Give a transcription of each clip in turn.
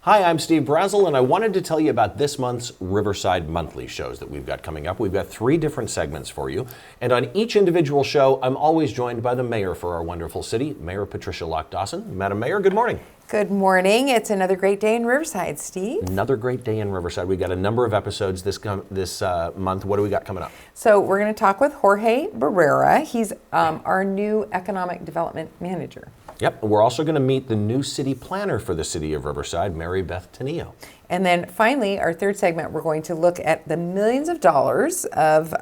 Hi, I'm Steve Brazel, and I wanted to tell you about this month's Riverside Monthly shows that we've got coming up. We've got 3 different segments for you, and on each individual show, I'm always joined by the mayor for our wonderful city, Mayor Patricia Lock-Dawson. Madam Mayor, good morning. Good morning. It's another great day in Riverside, Steve. Another great day in Riverside. We've got a number of episodes this month. What do we got coming up? So we're going to talk with Jorge Barrera. He's our new economic development manager. Yep, we're also going to meet the new city planner for the city of Riverside, Mary Beth Tenillo. And then finally, our third segment, we're going to look at the millions of dollars of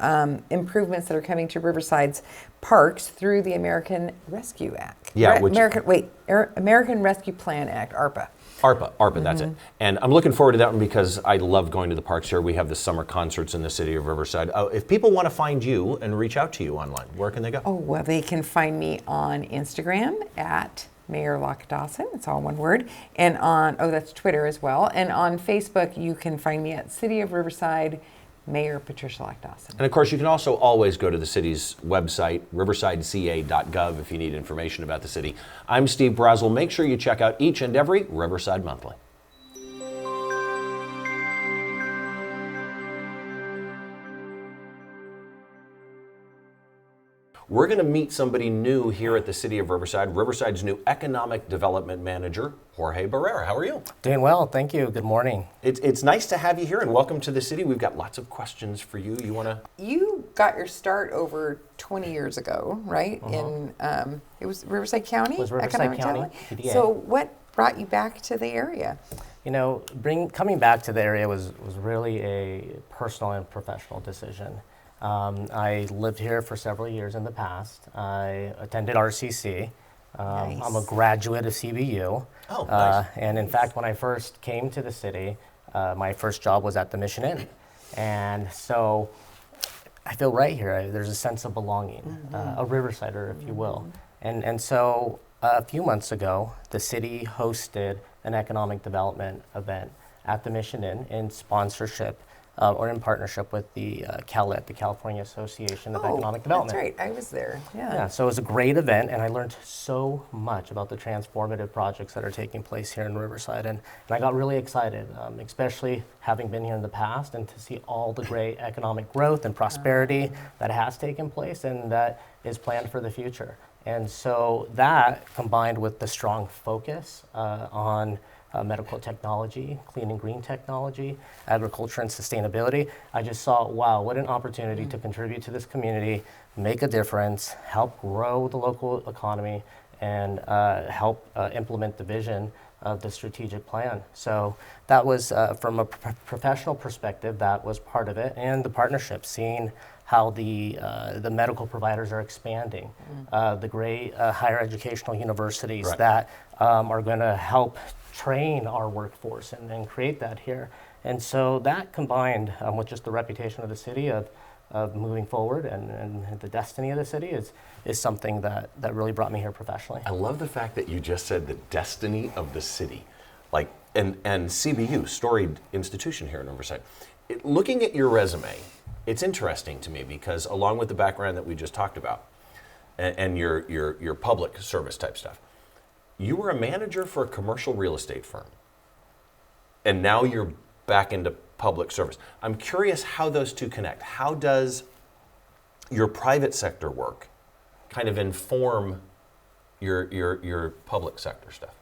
improvements that are coming to Riverside's parks through the American Rescue Act. Yeah, American Rescue Plan Act, ARPA. ARPA, that's it. And I'm looking forward to that one because I love going to the parks here. We have the summer concerts in the city of Riverside. If people want to find you and reach out to you online, where can they go? Oh, well, they can find me on Instagram at Mayor Lock-Dawson. It's all one word. And on, that's Twitter as well. And on Facebook, you can find me at City of Riverside, Mayor Patricia Lock-Dawson. And of course, you can also always go to the city's website, riversideca.gov, if you need information about the city. I'm Steve Brazel. Make sure you check out each and every Riverside Monthly. We're going to meet somebody new here at the city of Riverside, Riverside's new economic development manager, Jorge Barrera. How are you? Doing well, thank you. Good morning. It's nice to have you here and welcome to the city. We've got lots of questions for you. You got your start over 20 years ago, right? In it was Riverside County? It was Riverside County, PDA. So what brought you back to the area? You know, coming back to the area was really a personal and professional decision. I lived here for several years in the past. I attended RCC. Nice. I'm a graduate of CBU. Oh, nice. And in fact, when I first came to the city, my first job was at the Mission Inn. And so I feel right here. There's a sense of belonging, a Riversider, if you will. And so a few months ago, the city hosted an economic development event at the Mission Inn in sponsorship or in partnership with the CALET, the California Association of Economic Development. That's right, I was there, Yeah, so it was a great event, and I learned so much about the transformative projects that are taking place here in Riverside, and I got really excited, especially having been here in the past, and to see all the great economic growth and prosperity that has taken place and that is planned for the future. And so that, combined with the strong focus on medical technology, clean and green technology, agriculture and sustainability, I just saw, wow, what an opportunity to contribute to this community, make a difference, help grow the local economy, and help implement the vision of the strategic plan. So that was, from a professional perspective, that was part of it, and the partnership, seeing how the medical providers are expanding, the great higher educational universities that are going to help train our workforce and create that here. And so that combined with just the reputation of the city of moving forward and the destiny of the city is something that really brought me here professionally. I love the fact that you just said the destiny of the city, and CBU, storied institution here in Riverside. Looking at your resume, it's interesting to me because along with the background that we just talked about and your public service type stuff, you were a manager for a commercial real estate firm, and now you're back into public service. I'm curious how those two connect. How does your private sector work kind of inform your public sector stuff?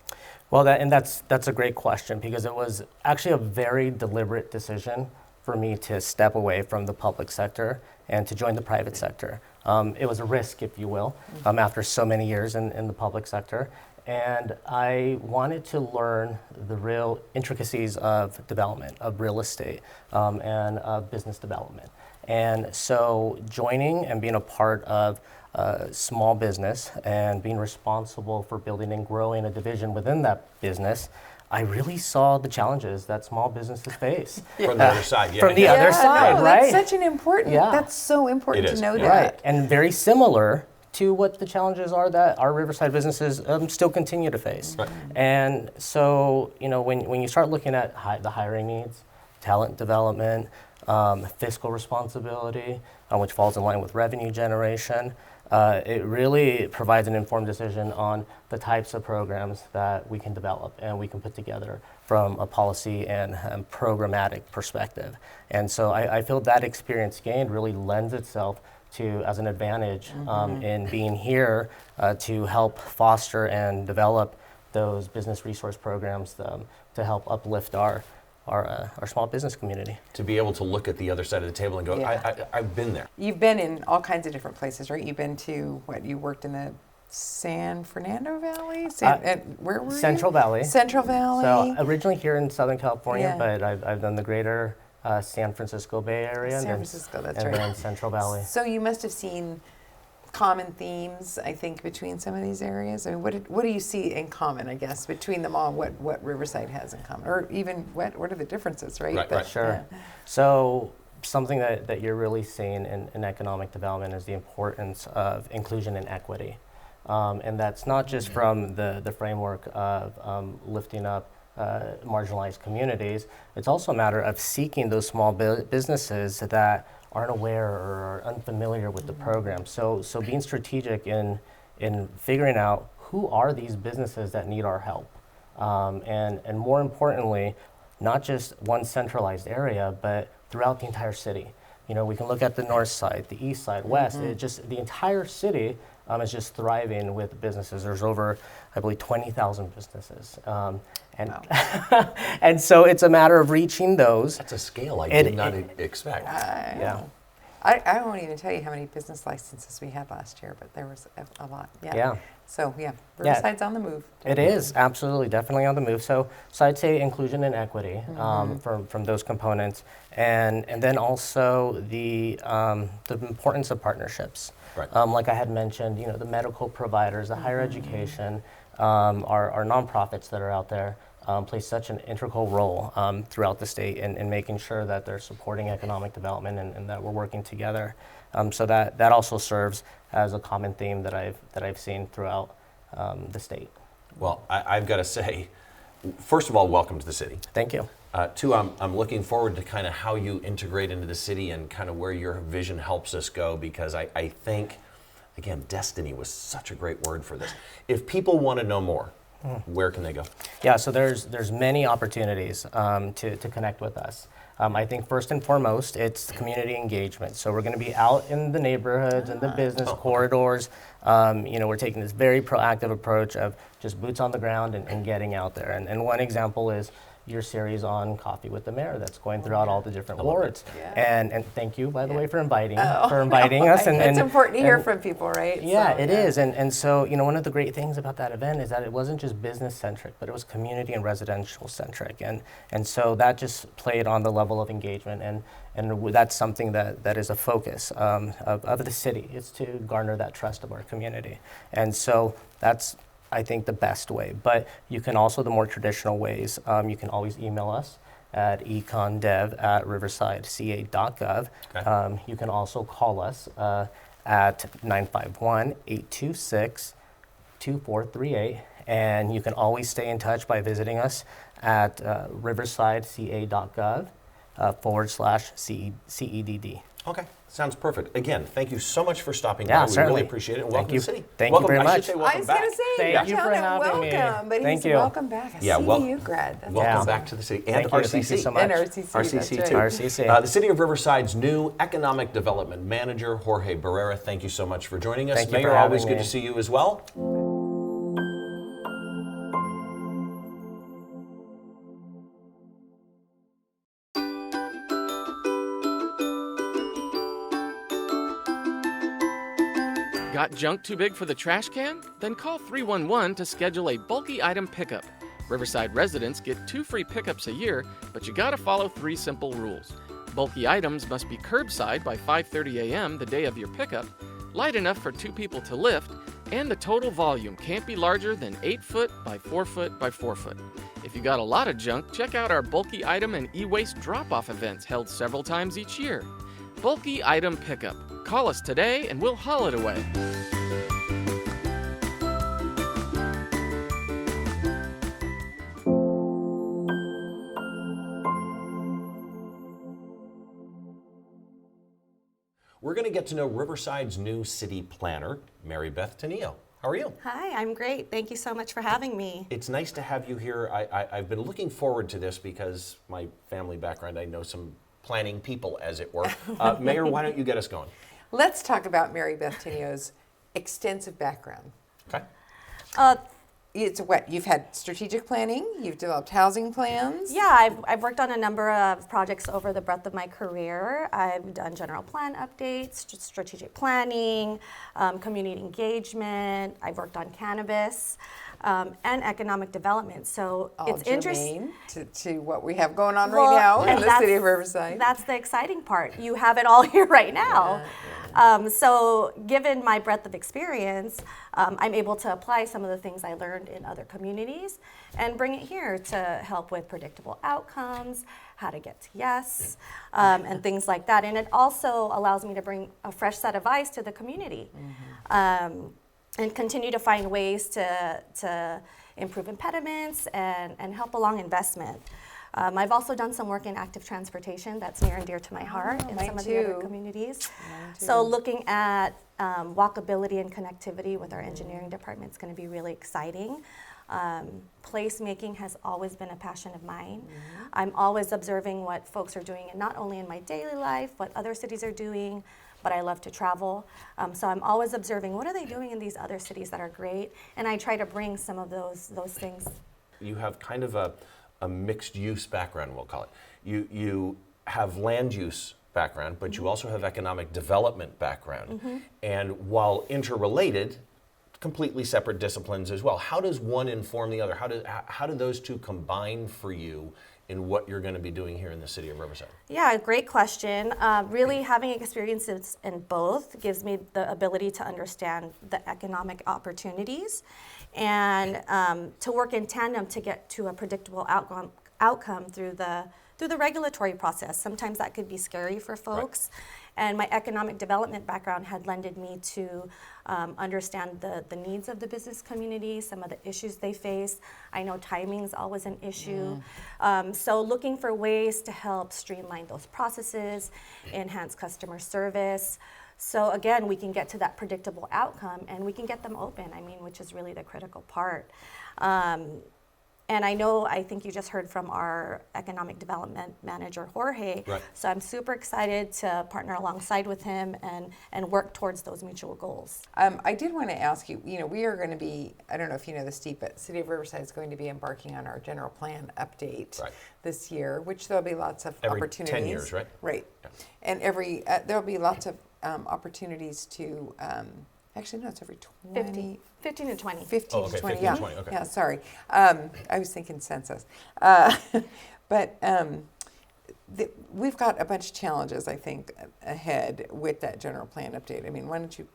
Well, that's a great question, because it was actually a very deliberate decision for me to step away from the public sector and to join the private sector. It was a risk, if you will, after so many years in the public sector. And I wanted to learn the real intricacies of development, of real estate, and of business development. And so joining and being a part of small business and being responsible for building and growing a division within that business, I really saw the challenges that small businesses face. From the other side, From the other side, no, right? That's such an important, that's so important to know that. Right, and very similar to what the challenges are that our Riverside businesses still continue to face. Right. And so, you know, when you start looking at the hiring needs, talent development, fiscal responsibility, which falls in line with revenue generation, it really provides an informed decision on the types of programs that we can develop and we can put together from a policy and programmatic perspective. And so I feel that experience gained really lends itself to as an advantage in being here to help foster and develop those business resource programs to help uplift our small business community. To be able to look at the other side of the table and go, Yeah. I've been there. You've been in all kinds of different places, right? You've been to you worked in the San Fernando Valley? Where were Central you? Valley. Central Valley. So originally here in Southern California, Yeah. but I've done the greater San Francisco Bay Area. San Francisco, that's and right. then Central Valley. So you must have seen common themes, I think, between some of these areas. I mean, what do you see in common, I guess, between them all? What Riverside has in common, or even what are the differences, right? Right, But, right. Sure. So something that you're really seeing in economic development is the importance of inclusion and equity. And that's not just from the framework of lifting up marginalized communities. It's also a matter of seeking those small businesses that aren't aware or are unfamiliar with the program. So being strategic in figuring out who are these businesses that need our help. And more importantly, not just one centralized area, but throughout the entire city. You know, we can look at the north side, the east side, west. It just the entire city is just thriving with businesses. There's over, I believe, 20,000 businesses. And Wow. and so it's a matter of reaching those. That's a scale I It- did not expect. Yeah. I won't even tell you how many business licenses we had last year, but there was a lot. Yeah. Yeah. So Riverside's on the move. It is absolutely definitely on the move. So I'd say inclusion and equity from those components, and then also the importance of partnerships. Right. Like I had mentioned, you know, the medical providers, the higher education, our nonprofits that are out there play such an integral role throughout the state in making sure that they're supporting economic development and that we're working together. So that also serves as a common theme that I've seen throughout the state. Well, I've got to say, first of all, welcome to the city. Thank you. Two, I'm looking forward to kind of how you integrate into the city and kind of where your vision helps us go, because I think, again, destiny was such a great word for this. If people want to know more, where can they go? Yeah, so there's many opportunities to connect with us. I think first and foremost, it's community engagement. So we're going to be out in the neighborhoods and the business corridors. You know, we're taking this very proactive approach of just boots on the ground and getting out there. And one example is your series on Coffee with the Mayor that's going throughout all the different wards. Yeah. And thank you, by the way, for inviting No, us. And it's important to hear and- from people, right? Yeah, So, it is. And so, you know, one of the great things about that event is that it wasn't just business centric, but it was community and residential centric. And so that just played on the level of engagement. And that's something that is a focus of the city, is to garner that trust of our community. And so that's, I think, the best way. But you can also, the more traditional ways, you can always email us at econdev@riversideca.gov. Okay. You can also call us at 951-826-2438. And you can always stay in touch by visiting us at riversideca.gov /CEDD. Okay, sounds perfect. Again, thank you so much for stopping Yeah, by. We certainly. really appreciate it. And Thank welcome you. to the city. Thank you Welcome. very I much. should say I welcome was back. going to say, Thank you're you for telling him having me. welcome, but Thank he's you. welcome back. A Yeah, CDU grad. That's Welcome awesome. back to the city. And Thank you. RCC. Thank you so much. And RCC, RCC that's too. right. RCC. The City of Riverside's new Economic Development Manager, Jorge Barrera, thank you so much for joining us. Thank you Mayor, for always having good me. to see you as well. Got junk too big for the trash can? Then call 311 to schedule a bulky item pickup. Riverside residents get 2 free pickups a year, but you gotta follow 3 simple rules. Bulky items must be curbside by 5:30 a.m. the day of your pickup, light enough for 2 people to lift, and the total volume can't be larger than 8 foot by 4 foot by 4 foot. If you got a lot of junk, check out our bulky item and e-waste drop-off events held several times each year. Bulky item pickup. Call us today and we'll haul it away. We're going to get to know Riverside's new city planner, Mary Beth Tenillo. How are you? Hi, I'm great. Thank you so much for having me. It's nice to have you here. I've been looking forward to this because my family background, I know some planning people, as it were. Mayor, why don't you get us going? Let's talk about Mary Beth Tenio's extensive background. Okay. It's what you've had strategic planning, you've developed housing plans. Yeah, I've worked on a number of projects over the breadth of my career. I've done general plan updates, strategic planning, community engagement. I've worked on cannabis and economic development. So All it's interesting. germane to what we have going on Well, right now in and the that's- city of Riverside. That's the exciting part. You have it all here right now. So given my breadth of experience, I'm able to apply some of the things I learned in other communities and bring it here to help with predictable outcomes, how to get to yes, and things like that. And it also allows me to bring a fresh set of eyes to the community. And continue to find ways to improve impediments and help along investment. I've also done some work in active transportation that's near and dear to my heart in mine some of the other too. communities. Mine So too. looking at walkability and connectivity with our engineering department is going to be really exciting. Placemaking has always been a passion of mine. I'm always observing what folks are doing, and not only in my daily life, what other cities are doing, but I love to travel. So I'm always observing what are they doing in these other cities that are great, and I try to bring some of those things. You have kind of a mixed use background, we'll call it. You have land use background, but you also have economic development background. And while interrelated, completely separate disciplines as well. How does one inform the other? How do those two combine for you in what you're going to be doing here in the city of Riverside? Yeah, great question. Really having experiences in both gives me the ability to understand the economic opportunities and to work in tandem to get to a predictable outcome through the regulatory process. Sometimes that could be scary for folks. Right. And my economic development background had lended me to understand the needs of the business community, some of the issues they face. I know timing is always an issue. So looking for ways to help streamline those processes, enhance customer service. So again, we can get to that predictable outcome and we can get them open, which is really the critical part. And I think you just heard from our economic development manager, Jorge. Right. So I'm super excited to partner alongside with him and work towards those mutual goals. I did want to ask you, we are going to be, I don't know if you know this, Steve, but City of Riverside is going to be embarking on our general plan update this year, which there'll be lots of every opportunities. 10 years, right? Right. Yeah. And there'll be lots of opportunities to, actually, no, it's every 20. 15 to 20. 15 okay, to 20, 15 yeah. to 20, okay. Yeah, sorry. I was thinking census. But we've got a bunch of challenges, I think, ahead with that general plan update. Why don't you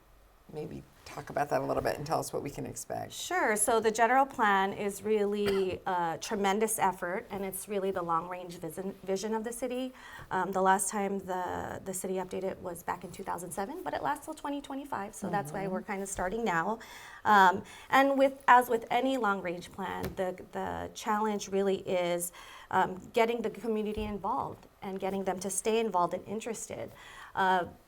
maybe talk about that a little bit and tell us what we can expect? Sure. So the general plan is really a tremendous effort, and it's really the long-range vision of the city. The last time the city updated was back in 2007, but it lasts till 2025, so that's why we're kind of starting now. And as with any long-range plan, the challenge really is getting the community involved and getting them to stay involved and interested.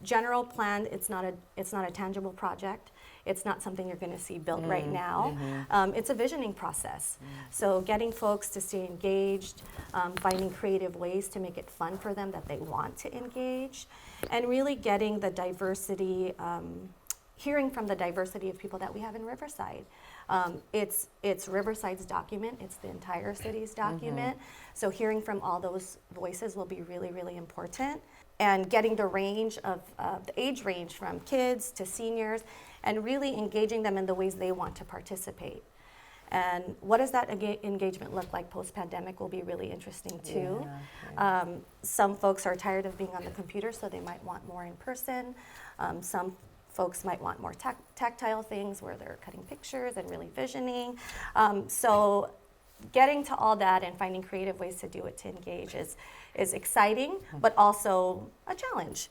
General plan, it's not a tangible project. It's not something you're going to see built right now. It's a visioning process. So getting folks to stay engaged, finding creative ways to make it fun for them that they want to engage, and really getting the diversity, hearing from the diversity of people that we have in Riverside. It's Riverside's document. It's the entire city's document. So hearing from all those voices will be really, really important. And getting the range of the age range from kids to seniors, and really engaging them in the ways they want to participate. And what does that engagement look like post-pandemic will be really interesting too. Some folks are tired of being on the computer, so they might want more in person. Some folks might want more tactile things where they're cutting pictures and really visioning. So getting to all that and finding creative ways to do it to engage is exciting, but also a challenge.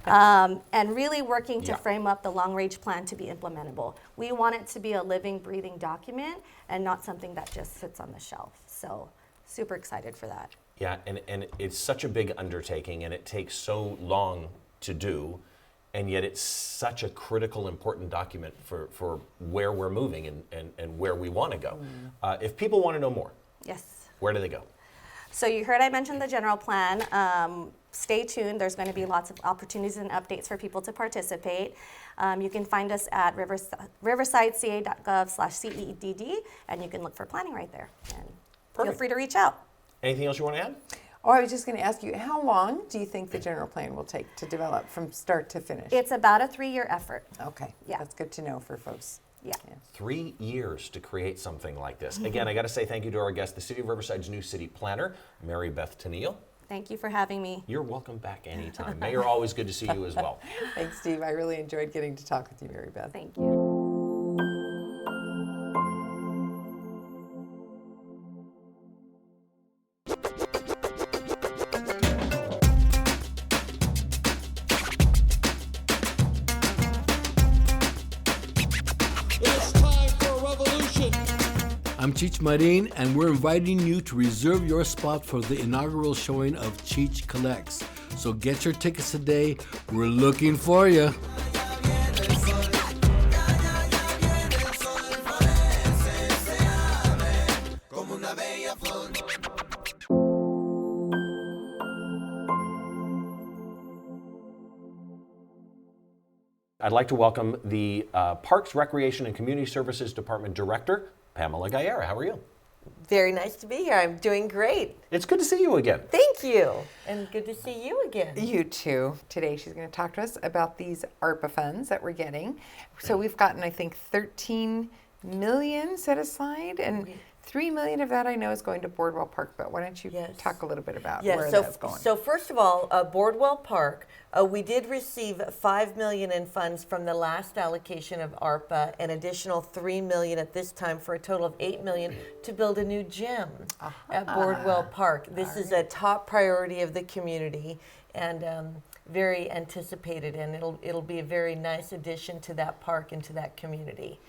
And really working to frame up the long-range plan to be implementable. We want it to be a living, breathing document and not something that just sits on the shelf. So super excited for that. Yeah, and it's such a big undertaking, and it takes so long to do. and yet it's such a critical, important document for where we're moving and where we want to go. If people want to know more, Yes. where do they go? So you heard I mentioned the general plan. Stay tuned. There's going to be lots of opportunities and updates for people to participate. You can find us at riversideca.gov/CEDD, and you can look for planning right there. And feel Perfect. free to reach out. Anything else you want to add? Oh, I was just going to ask you, how long do you think the general plan will take to develop from start to finish? It's about a 3-year effort. Okay, Yeah. that's good to know for folks. Yeah. 3 years to create something like this. Again, I got to say thank you to our guest, the City of Riverside's new city planner, Mary Beth Tennille. Thank you for having me. You're welcome back anytime. Mayor, always good to see you as well. Thanks, Steve. I really enjoyed getting to talk with you, Mary Beth. Thank you. It's time for a revolution. I'm Cheech Marin, and we're inviting you to reserve your spot for the inaugural showing of Cheech Collects. So get your tickets today. We're looking for you. I'd like to welcome the Parks, Recreation, and Community Services Department Director, Pamela Gallara. How are you? Very nice to be here. I'm doing great. It's good to see you again. Thank you. And good to see you again. You too. Today she's going to talk to us about these ARPA funds that we're getting. So we've gotten, I think, 13 million set aside, and 3 million of that I know is going to Boardwell Park. But why don't you Yes. talk a little bit about Yeah, where so, that's going? so first of all, Boardwell Park, we did receive $5 million in funds from the last allocation of ARPA, an additional $3 million at this time for a total of $8 million to build a new gym at Boardwell Park. This is a top priority of the community and very anticipated, and it'll be a very nice addition to that park and to that community.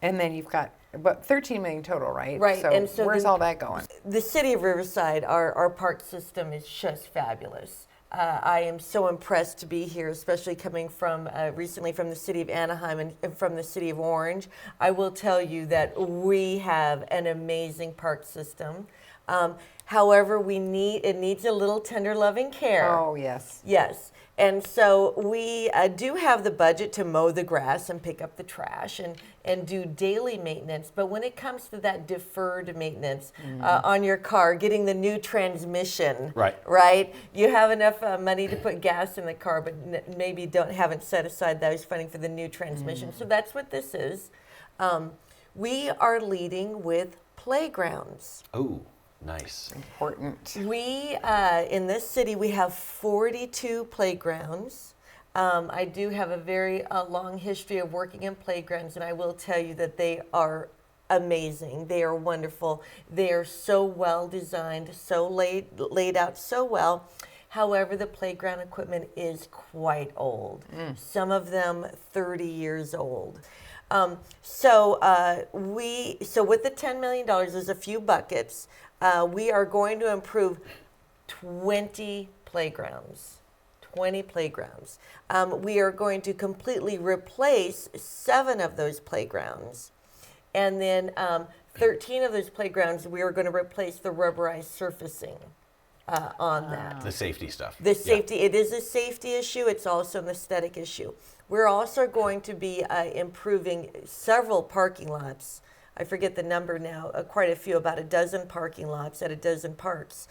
And then you've got, what, 13 million total, right? Right, So, and so where's the- all that going? The city of Riverside, our park system is just fabulous. I am so impressed to be here, especially coming from recently from the city of Anaheim and from the city of Orange. I will tell you that we have an amazing park system. However, it needs a little tender loving care. Oh, yes. Yes. And so we do have the budget to mow the grass and pick up the trash and do daily maintenance. But when it comes to that deferred maintenance on your car, getting the new transmission, right? You have enough money to put gas in the car, but maybe haven't set aside those funding for the new transmission. So that's what this is. We are leading with playgrounds. Oh, nice. Important. We, in this city, we have 42 playgrounds. I do have a very long history of working in playgrounds, and I will tell you that they are amazing. They are wonderful. They are so well designed, so laid out so well. However, the playground equipment is quite old. Some of them 30 years old. So with the $10 million, there's a few buckets. We are going to improve 20 playgrounds. 20 playgrounds. We are going to completely replace 7 of those playgrounds. And then 13 of those playgrounds, we are going to replace the rubberized surfacing on that. The safety stuff. The safety, it is a safety issue. It's also an aesthetic issue. We're also going to be improving several parking lots. I forget the number now, quite a few, about a dozen parking lots at a dozen parks.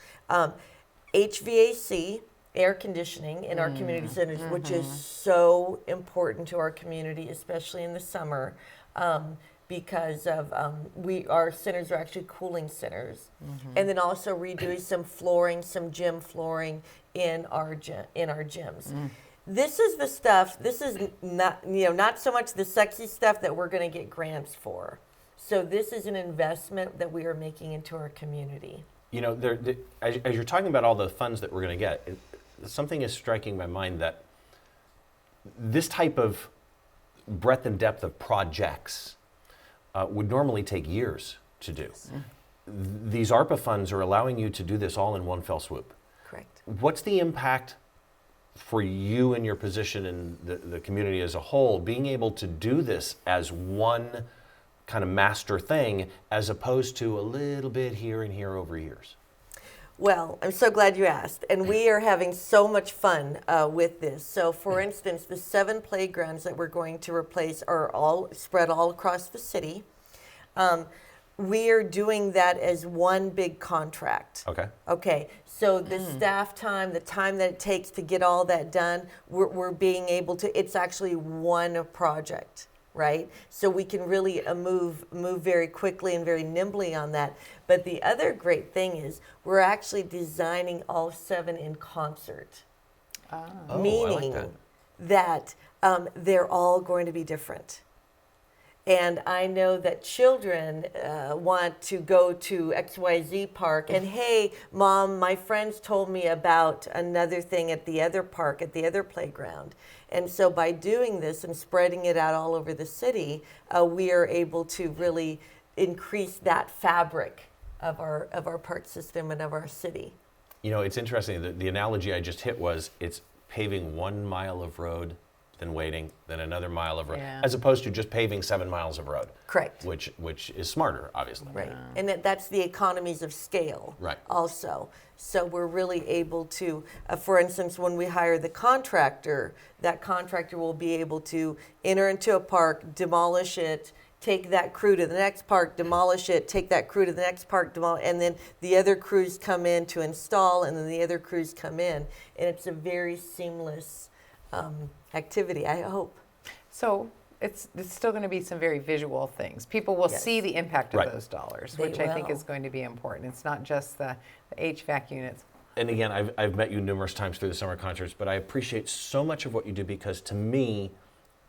HVAC, air conditioning in our community centers, which is so important to our community, especially in the summer, because of our centers are actually cooling centers. And then also redoing some flooring, some gym flooring in our gyms. This is the stuff, this is not so much the sexy stuff that we're going to get grants for. So this is an investment that we are making into our community. You know, as you're talking about all the funds that we're going to get, something is striking my mind that this type of breadth and depth of projects would normally take years to do. These ARPA funds are allowing you to do this all in one fell swoop. Correct. What's the impact for you and your position in the community as a whole, being able to do this as one kind of master thing as opposed to a little bit here and here over years? Well, I'm so glad you asked. And we are having so much fun with this. So, for instance, the 7 playgrounds that we're going to replace are all spread all across the city. We are doing that as one big contract. Okay. Okay, so the staff time, the time that it takes to get all that done, we're being able to, it's actually one project, right? So we can really move very quickly and very nimbly on that. But the other great thing is we're actually designing all 7 in concert. Oh, Meaning I like that. they're all going to be different. And I know that children want to go to XYZ park and, hey, Mom, my friends told me about another thing at the other park, at the other playground. And so by doing this and spreading it out all over the city, we are able to really increase that fabric of our park system and of our city. You know, it's interesting. The analogy I just hit was it's paving 1 mile of road, then waiting, then another mile of road, Yeah. as opposed to just paving 7 miles of road. Correct. Which is smarter, obviously. Right. And that's the economies of scale Right. also. So we're really able to, for instance, when we hire the contractor, that contractor will be able to enter into a park, demolish it, take that crew to the next park, demolish it, take that crew to the next park, and then the other crews come in to install, and then the other crews come in. And it's a very seamless activity, I hope. So it's still going to be some very visual things. People will Yes. see the impact of Right. those dollars, They which I think will. is going to be important. It's not just the HVAC units. And again, I've met you numerous times through the summer concerts, but I appreciate so much of what you do because to me,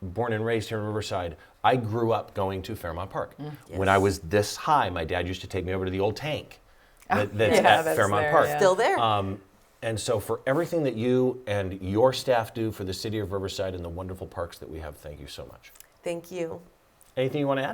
born and raised here in Riverside, I grew up going to Fairmount Park. When I was this high, my dad used to take me over to the old tank that's yeah, at that's Fairmount there, Park. yeah. Still there. And so for everything that you and your staff do for the city of Riverside and the wonderful parks that we have, thank you so much. Thank you. Anything you want to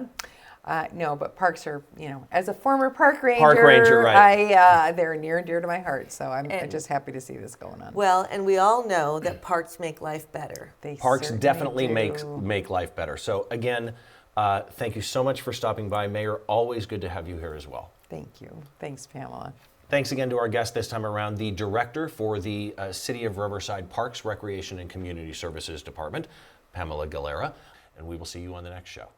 add? No, but parks are, as a former park ranger, right. they're near and dear to my heart. So I'm And- just happy to see this going on. Well, and we all know that parks make life better. They Parks certainly definitely do. make life better. So again, thank you so much for stopping by. Mayor, always good to have you here as well. Thank you. Thanks, Pamela. Thanks again to our guest this time around, the Director for the City of Riverside Parks, Recreation, and Community Services Department, Pamela Galera. And we will see you on the next show.